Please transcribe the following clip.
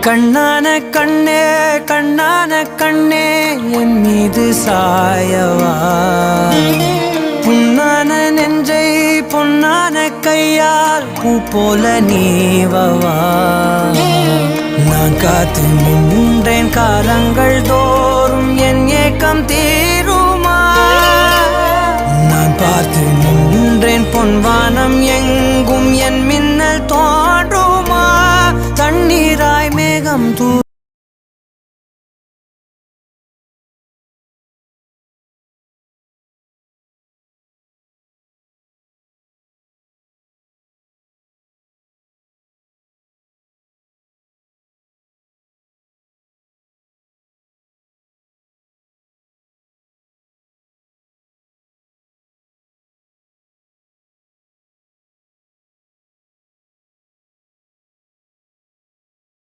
கண்ணான கண்ணே கண்ணான கண்ணே என் மீது சாயவா புண்ணான நெஞ்சை பொன்னான கையால் பூ போல நீவவா நான் காத்து நின்றேன் காலங்கள் தோறும் என் ஏக்கம் தீருமா நான் பார்த்து நின்றேன் பொன்வானம் எங்கும் என் மின்னல் தோன்றுமா தண்ணீராய் மேகம்